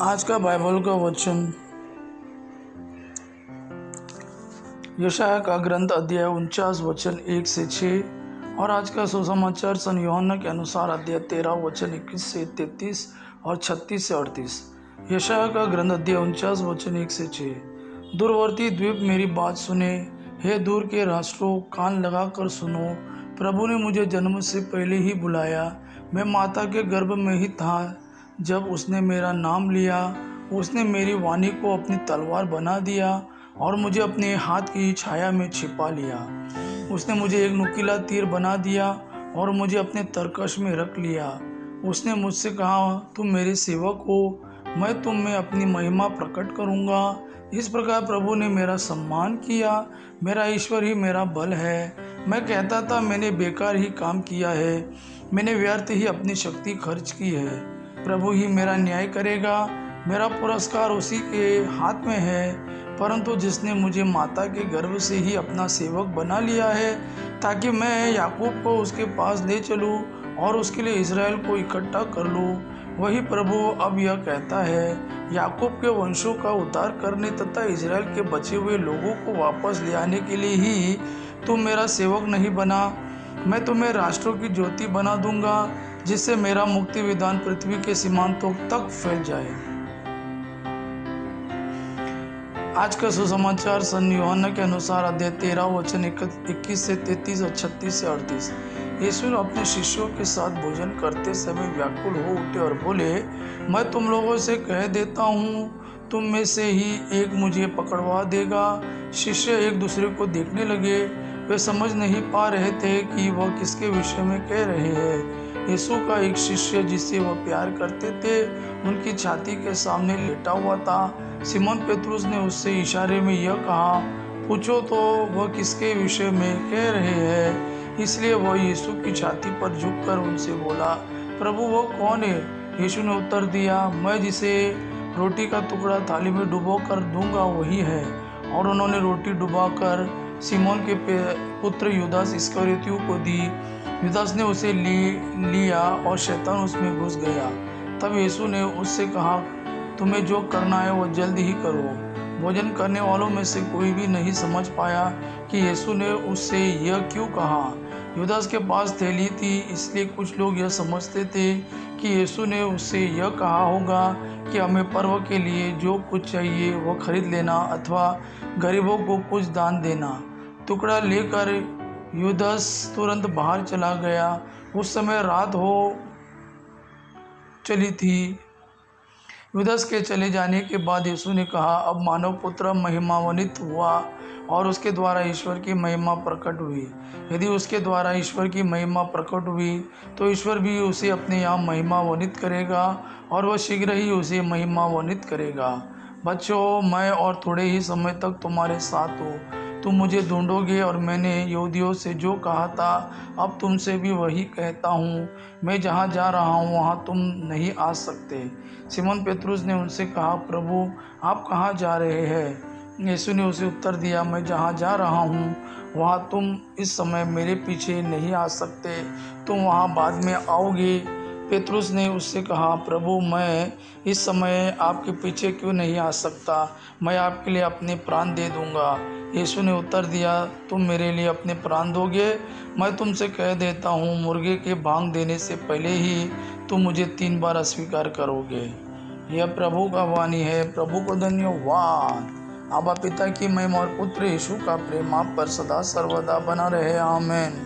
आज का बाइबल का वचन यशायाह का ग्रंथ अध्याय 49 वचन 1 से 6 और आज का सुसमाचार सन यूहन्ना के अनुसार अध्याय 13 वचन 21 से 33 और 36 से 38। यशायाह का ग्रंथ अध्याय 49 वचन 1 से 6। दूरवर्ती द्वीप मेरी बात सुने, हे दूर के राष्ट्रों कान लगाकर सुनो। प्रभु ने मुझे जन्म से पहले ही बुलाया, मैं माता के गर्भ में ही था जब उसने मेरा नाम लिया। उसने मेरी वाणी को अपनी तलवार बना दिया और मुझे अपने हाथ की छाया में छिपा लिया। उसने मुझे एक नुकीला तीर बना दिया और मुझे अपने तरकश में रख लिया। उसने मुझसे कहा, तुम मेरे सेवक हो, मैं तुम में अपनी महिमा प्रकट करूंगा। इस प्रकार प्रभु ने मेरा सम्मान किया, मेरा ईश्वर ही मेरा बल है। मैं कहता था, मैंने बेकार ही काम किया है, मैंने व्यर्थ ही अपनी शक्ति खर्च की है। प्रभु ही मेरा न्याय करेगा, मेरा पुरस्कार उसी के हाथ में है। परंतु जिसने मुझे माता के गर्भ से ही अपना सेवक बना लिया है, ताकि मैं याकूब को उसके पास ले चलूं और उसके लिए इज़राइल को इकट्ठा कर लूं, वही प्रभु अब यह कहता है, याकूब के वंशों का उद्धार करने तथा इज़राइल के बचे हुए लोगों को वापस ले आने के लिए ही तुम मेरा सेवक नहीं बना। मैं तुम्हें राष्ट्रों की ज्योति बना दूंगा, जिससे मेरा मुक्ति विधान पृथ्वी के सीमांतों तक फैल जाए। आज का सुसमाचार सन यूहन्ना के अनुसार अध्याय 13 वचन 21 से 33 और 36 से 38। यीशु ने अपने शिष्यों के साथ भोजन करते समय व्याकुल हो उठे और बोले, मैं तुम लोगों से कह देता हूँ, तुम में से ही एक मुझे पकड़वा देगा। शिष्य एक दूसरे को देखने लगे, वे समझ नहीं पा रहे थे कि वह किसके विषय में कह रहे हैं। यीशु का एक शिष्य जिससे वह प्यार करते थे उनकी छाती के सामने लेटा हुआ था। सिमोन पेतरुस ने उससे इशारे में यह कहा, पूछो तो वह किसके विषय में कह रहे हैं। इसलिए वह यीशु की छाती पर झुककर उनसे बोला, प्रभु वह कौन है? यीशु ने उत्तर दिया, मैं जिसे रोटी का टुकड़ा थाली में डुबो कर दूंगा वही है। और उन्होंने रोटी डुबाकर सिमोन के पुत्र यूदास इस्करियोती को दी। यूदास ने उसे लिया और शैतान उसमें घुस गया। तब यीशु ने उससे कहा, तुम्हें जो करना है वो जल्द ही करो। भोजन करने वालों में से कोई भी नहीं समझ पाया कि यीशु ने उससे यह क्यों कहा। यूदास के पास थैली थी, इसलिए कुछ लोग यह समझते थे कि यीशु ने उससे यह कहा होगा कि हमें पर्व के लिए जो कुछ चाहिए वो खरीद लेना अथवा गरीबों को कुछ दान देना। टुकड़ा लेकर यूदास तुरंत बाहर चला गया। उस समय रात हो चली थी। यूदास के चले जाने के बाद यीशु ने कहा, अब मानव पुत्र महिमान्वित हुआ और उसके द्वारा ईश्वर की महिमा प्रकट हुई। यदि उसके द्वारा ईश्वर की महिमा प्रकट हुई तो ईश्वर भी उसे अपने यहाँ महिमान्वित करेगा और वह शीघ्र ही उसे महिमान्वित करेगा। बच्चों, मैं और थोड़े ही समय तक तुम्हारे साथ हूँ। तुम मुझे ढूंढोगे और मैंने यहूदियों से जो कहा था अब तुमसे भी वही कहता हूँ, मैं जहाँ जा रहा हूँ वहाँ तुम नहीं आ सकते। सिमोन पेतरुस ने उनसे कहा, प्रभु आप कहाँ जा रहे हैं? यीशु ने उसे उत्तर दिया, मैं जहाँ जा रहा हूँ वहाँ तुम इस समय मेरे पीछे नहीं आ सकते, तुम वहाँ बाद में आओगे। पेतरुस ने उससे कहा, प्रभु मैं इस समय आपके पीछे क्यों नहीं आ सकता, मैं आपके लिए अपने प्राण दे दूंगा। यीशु ने उत्तर दिया, तुम मेरे लिए अपने प्राण दोगे? मैं तुमसे कह देता हूँ, मुर्गे के भांग देने से पहले ही तुम मुझे 3 बार अस्वीकार करोगे। यह प्रभु का वाणी है। प्रभु को धन्यवाद। आबा पिता की महिमा और पुत्र यीशु का प्रेम आप पर सदा सर्वदा बना रहे। आमीन।